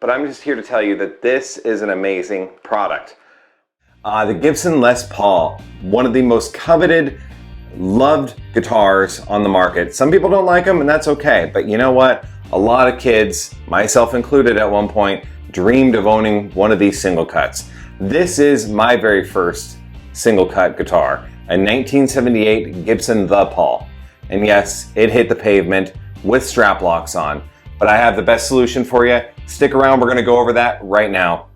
but I'm just here to tell you that this is an amazing product. The Gibson Les Paul, one of the most coveted, loved guitars on the market. Some people don't like them, and that's okay, but you know what? A lot of kids, myself included at one point, dreamed of owning one of these single cuts. This is my very first single cut guitar, a 1978 Gibson Les Paul. And yes, it hit the pavement with strap locks on, but I have the best solution for you. Stick around, we're gonna go over that right now.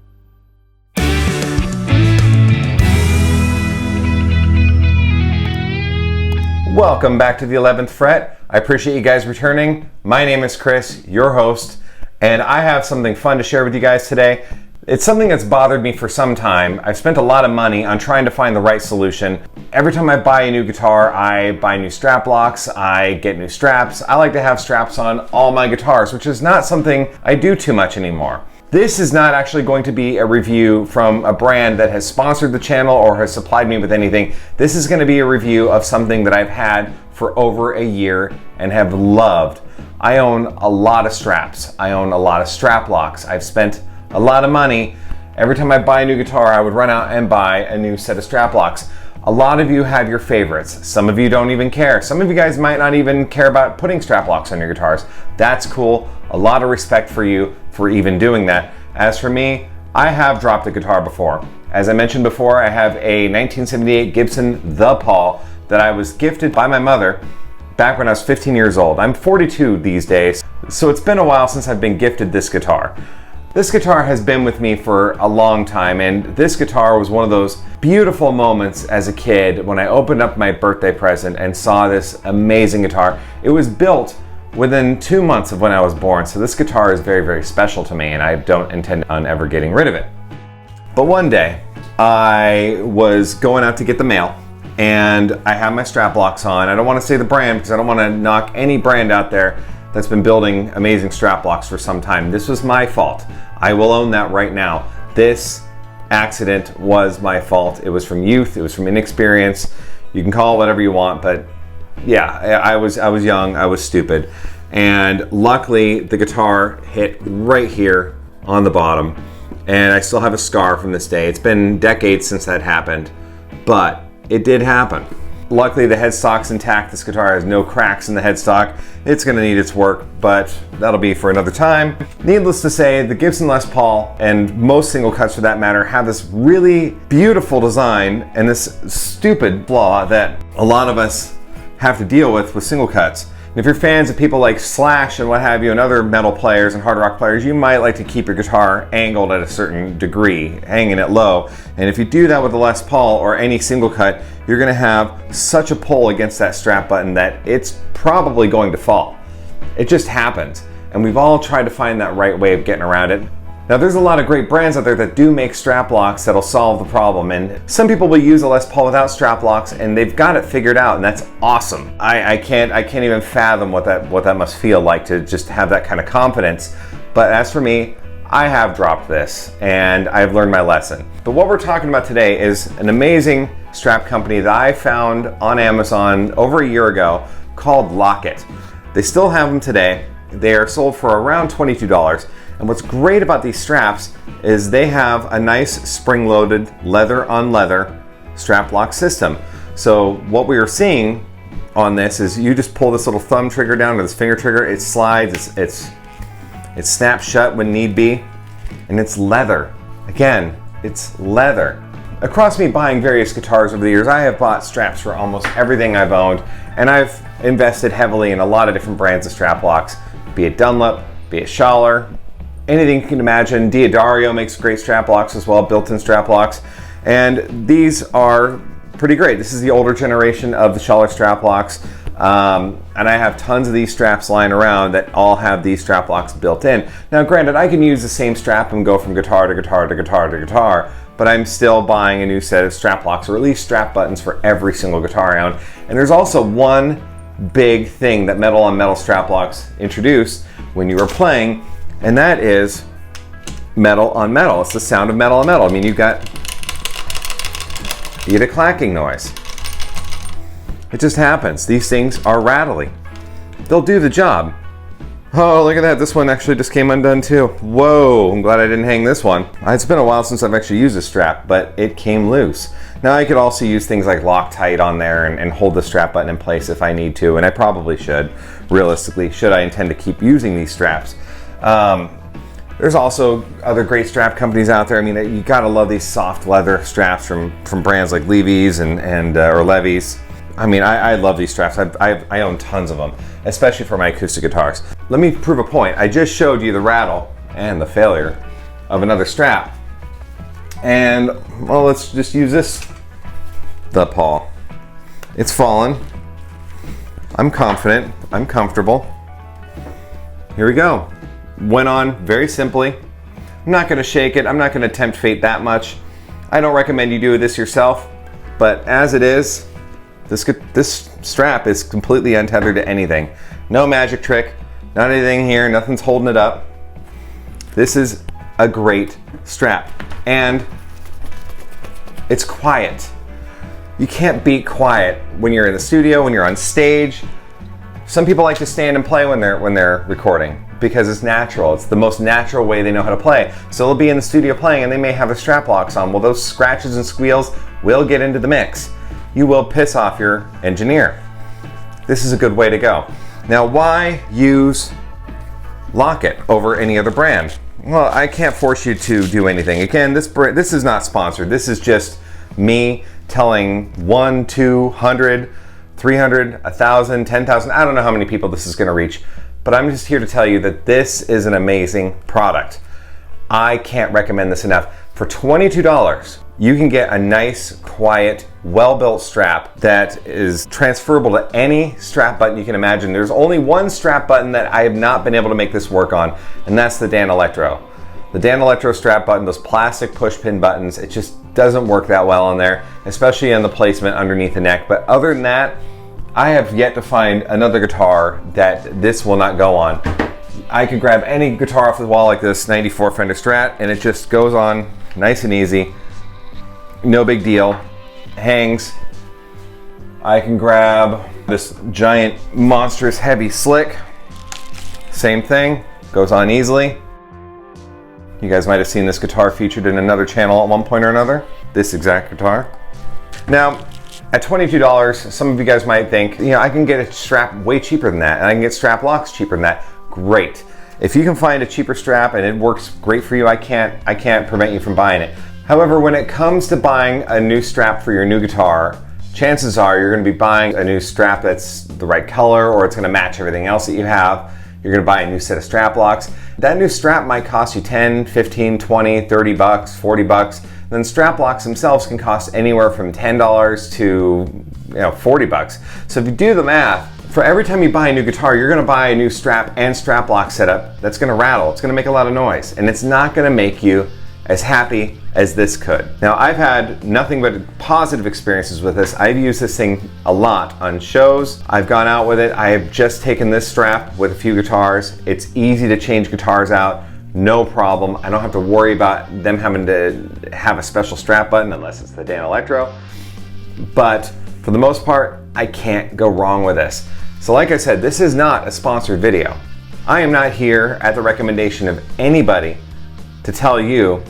Welcome back to the 11th Fret. I appreciate you guys returning. My name is Chris, your host, and I have something fun to share with you guys today. It's something that's bothered me for some time. I've spent a lot of money on trying to find the right solution. Every time I buy a new guitar, I buy new strap locks, I get new straps. I like to have straps on all my guitars, which is not something I do too much anymore. This is not actually going to be a review from a brand that has sponsored the channel or has supplied me with anything. This is going to be a review of something that I've had for over a year and have loved. I own a lot of straps. I own a lot of strap locks. I've spent a lot of money. Every time I buy a new guitar, I would run out and buy a new set of strap locks. A lot of you have your favorites. Some of you don't even care. Some of you guys might not even care about putting strap locks on your guitars. That's cool. A lot of respect for you for even doing that. As for me, I have dropped a guitar before. As I mentioned before, I have a 1978 Gibson Les Paul that I was gifted by my mother back when I was 15 years old. I'm 42 these days, so it's been a while since I've been gifted this guitar. This guitar has been with me for a long time, and this guitar was one of those beautiful moments as a kid when I opened up my birthday present and saw this amazing guitar. It was built within 2 months of when I was born, so this guitar is very, very special to me, and I don't intend on ever getting rid of it. But one day, I was going out to get the mail, and I have my strap locks on. I don't want to say the brand because I don't want to knock any brand out there that's been building amazing strap locks for some time. This was my fault. I will own that right now. This accident was my fault. It was from youth, it was from inexperience. You can call it whatever you want, but yeah, I was young, I was stupid. And luckily the guitar hit right here on the bottom, and I still have a scar from this day. It's been decades since that happened, but it did happen. Luckily the headstock's intact. This guitar has no cracks in the headstock. It's gonna need its work, but that'll be for another time. Needless to say, the Gibson Les Paul, and most single cuts for that matter, have this really beautiful design and this stupid flaw that a lot of us have to deal with single cuts. And if you're fans of people like Slash and what have you, and other metal players and hard rock players, you might like to keep your guitar angled at a certain degree, hanging it low. And if you do that with the Les Paul or any single cut, you're gonna have such a pull against that strap button that it's probably going to fall. It just happens. And we've all tried to find that right way of getting around it. Now there's a lot of great brands out there that do make strap locks that'll solve the problem, and some people will use a Les Paul without strap locks and they've got it figured out, and that's awesome. I can't even fathom what that must feel like to just have that kind of confidence. But as for me, I have dropped this and I've learned my lesson. But what we're talking about today is an amazing strap company that I found on Amazon over a year ago called LockIt. They still have them today. They are sold for around $22. And what's great about these straps is they have a nice spring-loaded leather on leather strap lock system. So what we are seeing on this is you just pull this little thumb trigger down or this finger trigger, it slides, it snaps shut when need be, and it's leather. Again, it's leather. Across me buying various guitars over the years, I have bought straps for almost everything I've owned, and I've invested heavily in a lot of different brands of strap locks, be it Dunlop, be it Schaller, anything you can imagine. D'Addario makes great strap locks as well, built-in strap locks, and these are pretty great. This is the older generation of the Schaller strap locks, and I have tons of these straps lying around that all have these strap locks built in. Now granted, I can use the same strap and go from guitar to guitar to guitar to guitar, but I'm still buying a new set of strap locks, or at least strap buttons, for every single guitar I own. And there's also one big thing that metal on metal strap locks introduced when you were playing, and that is metal on metal. It's the sound of metal on metal. I mean, you get a clacking noise. It just happens. These things are rattly. They'll do the job. Oh, look at that. This one actually just came undone too. Whoa, I'm glad I didn't hang this one. It's been a while since I've actually used this strap, but it came loose. Now I could also use things like Loctite on there and hold the strap button in place if I need to, and I probably should, realistically, should I intend to keep using these straps. There's also other great strap companies out there. I mean, you gotta love these soft leather straps from brands like Levy's or Levy's. I mean, I love these straps. I own tons of them, especially for my acoustic guitars. Let me prove a point. I just showed you the rattle and the failure of another strap. And, well, let's just use this, the paw. It's fallen. I'm confident. I'm comfortable. Here we go. Went on very simply. I'm not gonna shake it. I'm not gonna tempt fate that much. I don't recommend you do this yourself, but as it is, this strap is completely untethered to anything. No magic trick, not anything here, nothing's holding it up. This is a great strap, and it's quiet. You can't beat quiet when you're in the studio, when you're on stage. Some people like to stand and play when they're recording because it's natural. It's the most natural way they know how to play. So they'll be in the studio playing and they may have the strap locks on. Well, those scratches and squeals will get into the mix. You will piss off your engineer. This is a good way to go. Now, why use LockIt over any other brand? Well, I can't force you to do anything. Again, this is not sponsored. This is just me telling 1, 200, 300, 1,000, 10,000, I don't know how many people this is gonna reach, but I'm just here to tell you that this is an amazing product. I can't recommend this enough. For $22, you can get a nice, quiet, well-built strap that is transferable to any strap button you can imagine. There's only one strap button that I have not been able to make this work on, and that's the Danelectro. The Danelectro strap button, those plastic push pin buttons, it just doesn't work that well on there, especially in the placement underneath the neck. But other than that, I have yet to find another guitar that this will not go on. I could grab any guitar off the wall like this 94 Fender Strat and it just goes on nice and easy. No big deal. Hangs. I can grab this giant monstrous heavy slick. Same thing, goes on easily. You guys might have seen this guitar featured in another channel at one point or another, this exact guitar. Now, at $22, some of you guys might think, you know, I can get a strap way cheaper than that, and I can get strap locks cheaper than that. Great. If you can find a cheaper strap and it works great for you, I can't prevent you from buying it. However, when it comes to buying a new strap for your new guitar, chances are you're gonna be buying a new strap that's the right color, or it's gonna match everything else that you have. You're gonna buy a new set of strap locks. That new strap might cost you 10, 15, 20, 30 bucks, 40 bucks. Then strap locks themselves can cost anywhere from $10 to 40 bucks. So if you do the math, for every time you buy a new guitar, you're gonna buy a new strap and strap lock setup that's gonna rattle. It's gonna make a lot of noise, and it's not gonna make you as happy as this could. Now, I've had nothing but positive experiences with this. I've used this thing a lot on shows. I've gone out with it. I have just taken this strap with a few guitars. It's easy to change guitars out, no problem. I don't have to worry about them having to have a special strap button unless it's the Danelectro. But for the most part, I can't go wrong with this. So like I said, this is not a sponsored video. I am not here at the recommendation of anybody to tell you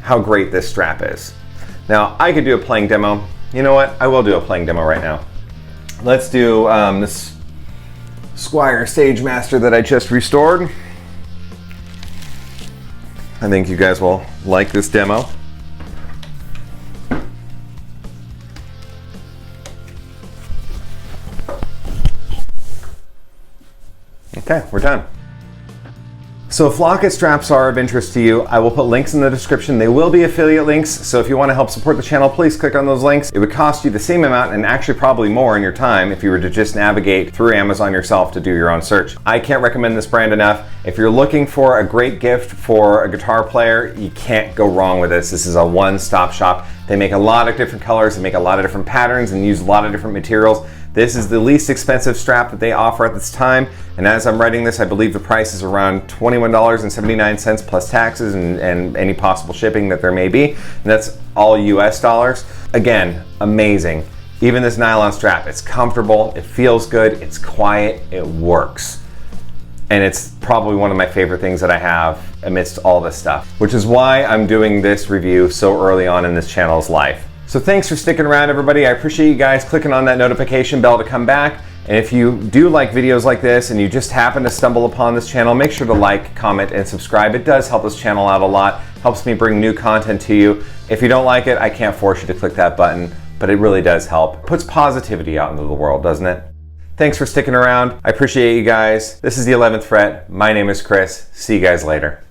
how great this strap is. Now, I could do a playing demo. You know what? I will do a playing demo right now. Let's do this Squier Sagemaster that I just restored. I think you guys will like this demo. Okay, we're done. So if LockIt straps are of interest to you, I will put links in the description. They will be affiliate links, so if you want to help support the channel, please click on those links. It would cost you the same amount and actually probably more in your time if you were to just navigate through Amazon yourself to do your own search. I can't recommend this brand enough. If you're looking for a great gift for a guitar player, you can't go wrong with this. This is a one-stop shop. They make a lot of different colors, they make a lot of different patterns, and use a lot of different materials. This is the least expensive strap that they offer at this time, and as I'm writing this, I believe the price is around $21.79 plus taxes and any possible shipping that there may be, and that's all US dollars. Again, amazing. Even this nylon strap, it's comfortable, it feels good, it's quiet, it works. and it's probably one of my favorite things that I have amidst all this stuff, which is why I'm doing this review so early on in this channel's life. So thanks for sticking around, everybody. I appreciate you guys clicking on that notification bell to come back. And if you do like videos like this and you just happen to stumble upon this channel, make sure to like, comment, and subscribe. It does help this channel out a lot, helps me bring new content to you. If you don't like it, I can't force you to click that button, but it really does help. It puts positivity out into the world, doesn't it? Thanks for sticking around. I appreciate you guys. This is the 11th Fret. My name is Chris. See you guys later.